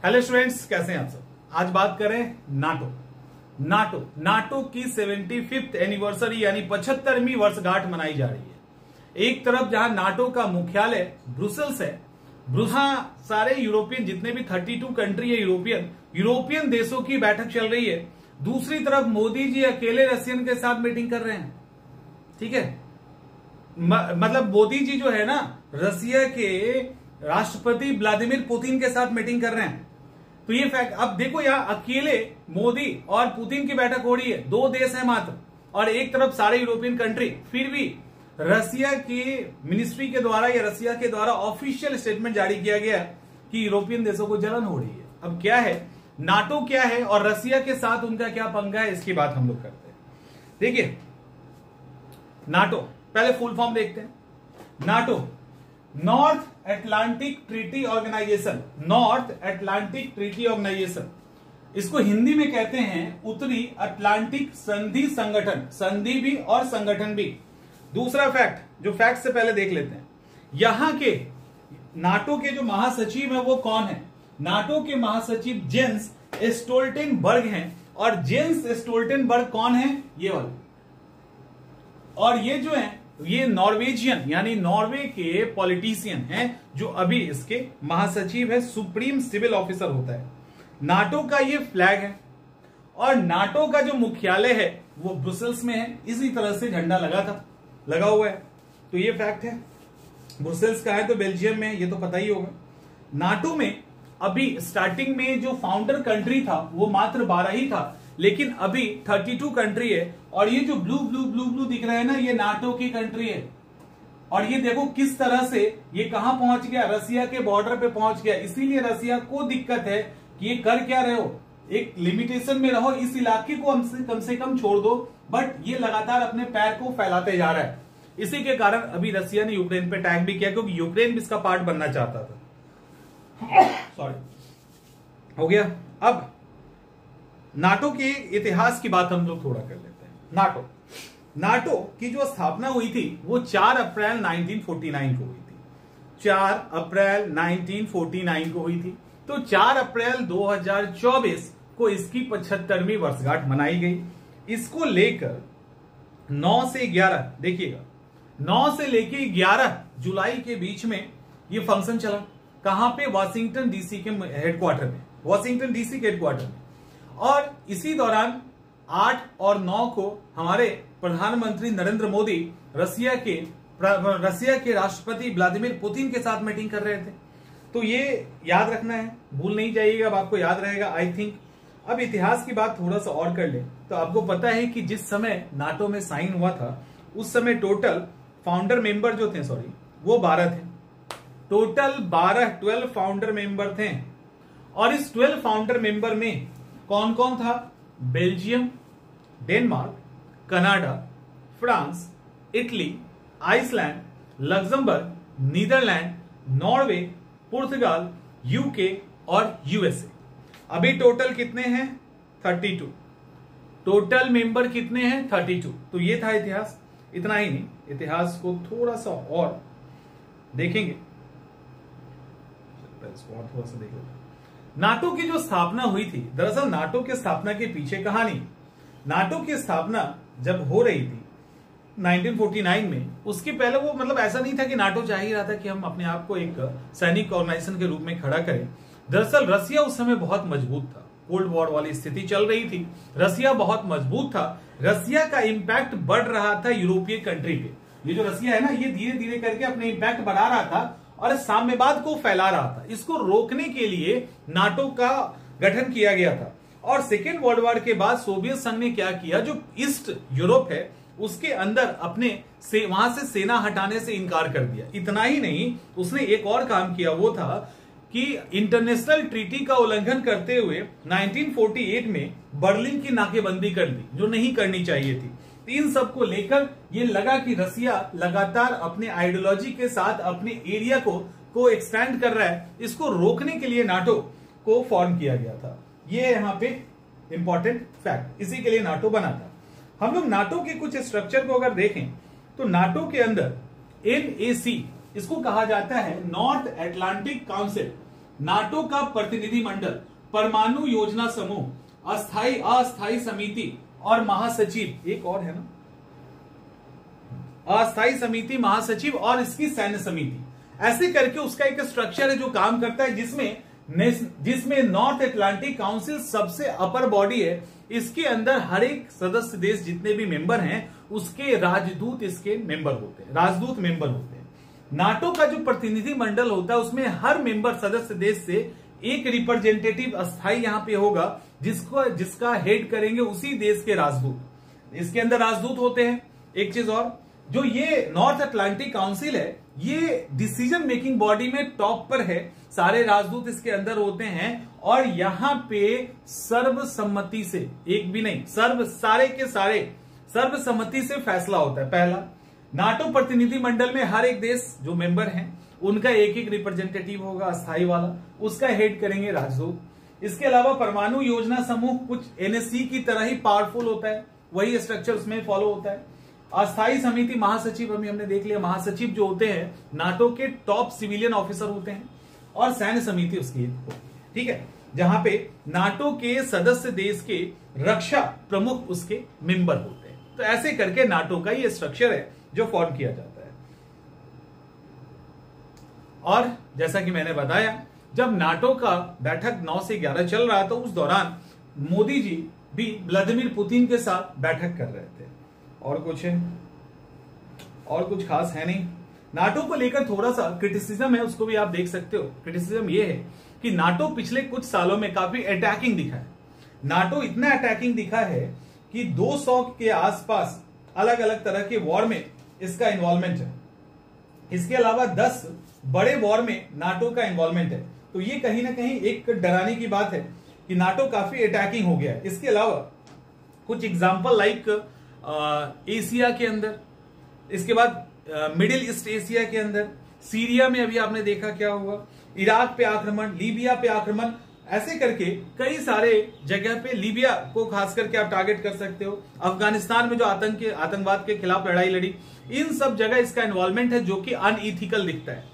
Hello students, कैसे हैं आप सब। आज बात करें नाटो की 75th एनिवर्सरी यानी 75वीं वर्षगांठ मनाई जा रही है। एक तरफ जहां नाटो का मुख्यालय ब्रुसेल्स है, सारे यूरोपियन जितने भी 32 कंट्री है यूरोपियन देशों की बैठक चल रही है। दूसरी तरफ मोदी जी अकेले रशियन के साथ मीटिंग कर रहे हैं। ठीक है, मतलब मोदी जी जो है ना, रसिया के राष्ट्रपति व्लादिमीर पुतिन के साथ मीटिंग कर रहे हैं। तो ये फैक्ट, अब देखो यहां अकेले मोदी और पुतिन की बैठक हो रही है, दो देश है मात्र, और एक तरफ सारे यूरोपियन कंट्री। फिर भी रसिया की मिनिस्ट्री के द्वारा या रसिया के द्वारा ऑफिशियल स्टेटमेंट जारी किया गया कि यूरोपियन देशों को जलन हो रही है। अब क्या है, नाटो क्या है और रसिया के साथ उनका क्या पंगा है, इसकी बात हम लोग करते हैं। देखिए, नाटो पहले फुल फॉर्म देखते हैं। NATO North Atlantic treaty organisation, North Atlantic treaty organisation, इसको हिंदी में कहते हैं उत्तरी अटलांटिक संधि संगठन, संधि भी और संगठन भी। दूसरा फैक्ट, जो फैक्ट से पहले देख लेते हैं, यहां के नाटो के जो महासचिव है वो कौन है। नाटो के महासचिव जेंस स्टोल्टेनबर्ग हैं, और जेंस स्टोल्टेनबर्ग कौन है, ये वाले। और ये जो है ये नॉर्वेजियन यानी नॉर्वे के पॉलिटिशियन हैं, जो अभी इसके महासचिव है, सुप्रीम सिविल ऑफिसर होता है। नाटो का ये फ्लैग है और नाटो का जो मुख्यालय है वो ब्रुसेल्स में है। इसी तरह से झंडा लगा हुआ है। तो ये फैक्ट है। ब्रुसेल्स का है तो बेल्जियम में, ये तो पता ही होगा। नाटो में अभी स्टार्टिंग में जो फाउंडर कंट्री था वो मात्र 12 ही था, लेकिन अभी 32 कंट्री है। और ये जो ब्लू ब्लू ब्लू ब्लू दिख रहा है ना, ये नाटो की कंट्री है। और ये देखो किस तरह से ये कहां पहुंच गया, रसिया के बॉर्डर पे पहुंच गया। इसीलिए रसिया को दिक्कत है कि ये कर क्या रहे हो, एक लिमिटेशन में रहो, इस इलाके को कम से कम छोड़ दो। बट ये लगातार अपने पैर को फैलाते जा रहा है। इसी के कारण अभी रसिया ने यूक्रेन पे अटैक भी किया, क्योंकि यूक्रेन भी इसका पार्ट बनना चाहता था। सॉरी, हो गया। अब नाटो के इतिहास की बात हम लोग थोड़ा कर लेते हैं। नाटो की जो स्थापना हुई थी वो 4 अप्रैल 1949 को हुई थी। 4 अप्रैल 1949 को हुई थी। तो 4 अप्रैल 2024 को इसकी 75वीं वर्षगांठ मनाई गई। इसको लेकर 9 से 11, देखिएगा, 9 से लेकर 11 जुलाई के बीच में ये फंक्शन चला। कहां पे, वाशिंगटन डीसी के हेडक्वार्टर में, वाशिंगटन डीसी के हेडक्वार्टर में। और इसी दौरान 8 और 9 को हमारे प्रधानमंत्री नरेंद्र मोदी रसिया के राष्ट्रपति व्लादिमीर पुतिन के साथ मीटिंग कर रहे थे। तो ये याद रखना है, भूल नहीं जाइएगा, अब आपको याद रहेगा आई थिंक। अब इतिहास की बात थोड़ा सा और कर ले तो आपको पता है कि जिस समय नाटो में साइन हुआ था उस समय टोटल फाउंडर मेंबर जो थे, वो 12 थे। टोटल 12 फाउंडर मेंबर थे। और इस 12 फाउंडर मेंबर में कौन कौन था, Belgium, Denmark, Canada, France, Italy, Iceland, Luxembourg, Netherlands, Norway, पुर्तगाल, यूके और यूएसए। अभी टोटल कितने हैं, 32। टोटल मेंबर कितने हैं, 32। तो ये था इतिहास। इतना ही नहीं, इतिहास को थोड़ा सा और देखेंगे, थोड़ा सा देख लेते। नाटो की जो स्थापना हुई थी, दरअसल नाटो की स्थापना के पीछे कहानी, नाटो की स्थापना जब हो रही थी 1949 में, उसके पहले वो मतलब ऐसा नहीं था कि नाटो चाह ही रहा था कि हम अपने आप को एक सैनिक ऑर्गेनाइजेशन के रूप में खड़ा करें। दरअसल रसिया उस समय बहुत मजबूत था, कोल्ड वॉर वाली स्थिति चल रही थी, रसिया बहुत मजबूत था। रसिया का इंपैक्ट बढ़ रहा था यूरोपीय कंट्री पे। ये जो रसिया है ना, ये धीरे धीरे करके अपने इंपैक्ट बढ़ा रहा था और साम्यवाद को फैला रहा था। इसको रोकने के लिए नाटो का गठन किया गया था। और सेकेंड वर्ल्ड वॉर के बाद सोवियत संघ ने क्या किया, जो ईस्ट यूरोप है उसके अंदर वहां से सेना हटाने से इनकार कर दिया। इतना ही नहीं, उसने एक और काम किया, वो था कि इंटरनेशनल ट्रीटी का उल्लंघन करते हुए 1948 में बर्लिन की नाकेबंदी कर दी, जो नहीं करनी चाहिए थी। इन सब को लेकर ये लगा कि रसिया लगातार अपने आइडियोलॉजी के साथ अपने एरिया को एक्सपैंड कर रहा है। इसको रोकने के लिए नाटो को फॉर्म किया गया था। ये यहां पे इंपॉर्टेंट फैक्ट, इसी के लिए नाटो बना था। हम लोग नाटो के कुछ स्ट्रक्चर को अगर देखें तो नाटो के अंदर NAC, इसको कहा जाता है नॉर्थ अटलांटिक काउंसिल। नाटो का प्रतिनिधि मंडल, परमाणु योजना समूह, अस्थाई अस्थाई समिति और महासचिव, एक और है ना, अस्थाई समिति, महासचिव और इसकी सैन्य समिति, ऐसे करके उसका एक स्ट्रक्चर है जो काम करता है, जिसमें नॉर्थ अटलांटिक काउंसिल सबसे अपर बॉडी है। इसके अंदर हर एक सदस्य देश जितने भी मेंबर हैं उसके राजदूत इसके मेंबर होते हैं, राजदूत मेंबर होते हैं। नाटो का जो प्रतिनिधि मंडल होता है उसमें हर मेंबर सदस्य देश से एक रिप्रेजेंटेटिव अस्थाई यहां पे होगा, जिसका हेड करेंगे उसी देश के राजदूत। इसके अंदर राजदूत होते हैं। एक चीज और, जो ये नॉर्थ अटलांटिक काउंसिल है ये डिसीजन मेकिंग बॉडी में टॉप पर है, सारे राजदूत इसके अंदर होते हैं और यहां पे सर्वसम्मति से, एक भी नहीं, सारे के सारे सर्वसम्मति से फैसला होता है। पहला, नाटो प्रतिनिधि मंडल में हर एक देश जो मेंबर हैं उनका एक एक रिप्रेजेंटेटिव होगा अस्थाई वाला, उसका हेड करेंगे राजदूत। इसके अलावा परमाणु योजना समूह कुछ एनएससी की तरह ही पावरफुल होता है, वही स्ट्रक्चर उसमें फॉलो होता है। अस्थाई समिति, महासचिव हमने देख लिया, महासचिव जो होते हैं नाटो के टॉप सिविलियन ऑफिसर होते हैं और सैन्य समिति उसकी होती है, ठीक है, जहां पे नाटो के सदस्य देश के रक्षा प्रमुख उसके मेंबर होते हैं। तो ऐसे करके नाटो का ये स्ट्रक्चर है जो फॉर्म किया जाता है। और जैसा कि मैंने बताया, जब नाटो का बैठक 9 से 11 चल रहा था उस दौरान मोदी जी भी व्लादिमीर पुतिन के साथ बैठक कर रहे थे। और कुछ खास है नहीं। नाटो को लेकर थोड़ा सा क्रिटिसिज्म है, उसको भी आप देख सकते हो। क्रिटिसिज्म ये है कि नाटो पिछले कुछ सालों में काफी अटैकिंग दिखा है। नाटो इतना अटैकिंग दिखा है कि 200 के आसपास अलग अलग तरह के वॉर में इसका इन्वॉल्वमेंट है। इसके अलावा 10 बड़े वॉर में नाटो का इन्वॉल्वमेंट है। तो ये कहीं ना कहीं एक डराने की बात है कि नाटो काफी अटैकिंग हो गया है। इसके अलावा कुछ एग्जाम्पल लाइक एशिया के अंदर, इसके बाद मिडिल ईस्ट एशिया के अंदर, सीरिया में अभी आपने देखा क्या हुआ, इराक पे आक्रमण, लीबिया पे आक्रमण, ऐसे करके कई सारे जगह पे, लीबिया को खास करके आप टारगेट कर सकते हो, अफगानिस्तान में जो आतंकवाद के खिलाफ लड़ाई लड़ी, इन सब जगह इसका इन्वॉल्वमेंट है जो कि अनइथिकल दिखता है।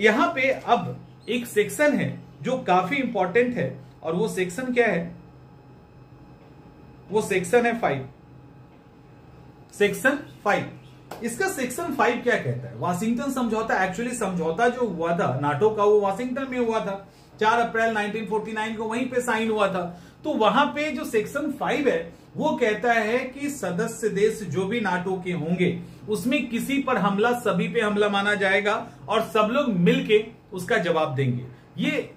यहां पे अब एक सेक्शन है जो काफी इंपॉर्टेंट है और वो सेक्शन क्या है, वो सेक्शन है 5, सेक्शन 5। इसका सेक्शन 5 क्या कहता है? वाशिंगटन समझौता, एक्चुअली समझौता जो हुआ था नाटो का वो वाशिंगटन में हुआ था, 4 अप्रैल 1949 को वहीं पे साइन हुआ था। तो वहां पे जो सेक्शन 5 है वो कहता है कि सदस्य देश जो भी नाटो के होंगे उसमें किसी पर हमला सभी पे हमला माना जाएगा और सब लोग मिलके उसका जवाब देंगे। ये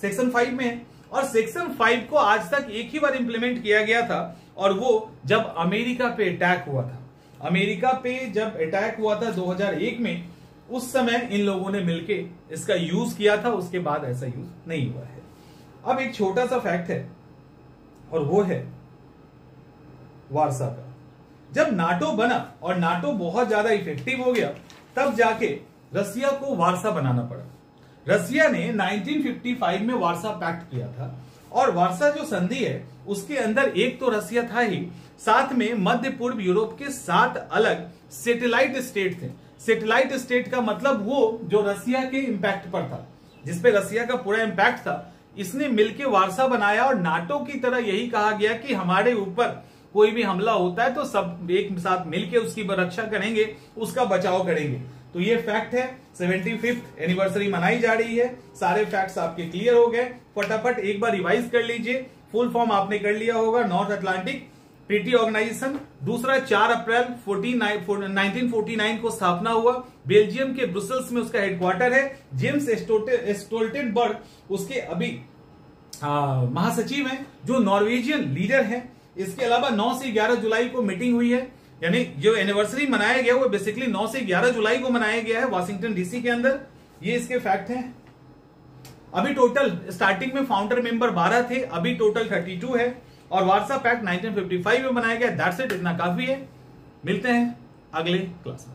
सेक्शन 5 में है। और सेक्शन 5 को आज तक एक ही बार इंप्लीमेंट किया गया था और वो जब अमेरिका पे अटैक हुआ था। अमेरिका पे जब अटैक हुआ था 2001 में, उस समय इन लोगों ने मिलके इसका यूज किया था, उसके बाद ऐसा यूज नहीं हुआ है। अब एक छोटा सा फैक्ट है और वो है वार्सा का। जब नाटो बना और नाटो बहुत ज्यादा इफेक्टिव हो गया तब जाके रसिया को वार्सा बनाना पड़ा। रसिया ने 1955 में वार्सा पैक्ट किया था और वार्सा जो संधि है उसके अंदर एक तो रसिया था ही, साथ में मध्य पूर्व यूरोप के 7 अलग सैटेलाइट स्टेट थे। सैटेलाइट स्टेट का मतलब वो जो रसिया के इंपैक्ट पर था, जिसपे रसिया का पूरा इंपैक्ट था, इसने मिलकर वार्सा बनाया। और नाटो की तरह यही कहा गया कि हमारे ऊपर कोई भी हमला होता है तो सब एक साथ मिलकर उसकी रक्षा करेंगे, उसका बचाव करेंगे। तो ये फैक्ट है। 75th एनिवर्सरी मनाई जा रही है। सारे फैक्ट्स आपके क्लियर हो गए। फटाफट एक बार रिवाइज कर लीजिए। फुल फॉर्म आपने कर लिया होगा। नॉर्थ अटलांटिक ट्रीटी ऑर्गेनाइजेशन, दूसरा 4 अप्रैल 1949 को स्थापना हुआ। बेल्जियम के ब्रुसेल्स में उसका हेडक्वार्टर है। जेम्स स्टोल्टेनबर्ग उसके अभी महासचिव हैं, जो नॉर्वेजियन लीडर है। इसके अलावा 9 से 11 जुलाई को मीटिंग हुई है, यानी जो एनिवर्सरी मनाया गया वो बेसिकली 9 से 11 जुलाई को मनाया गया है वाशिंगटन डीसी के अंदर। ये इसके फैक्ट हैं। अभी टोटल स्टार्टिंग में फाउंडर मेंबर 12 थे, अभी टोटल 32 है। और वार्सा पैक्ट 1955 में बनाया गया। दैट्स इट, इतना काफी है। मिलते हैं अगले क्लास में।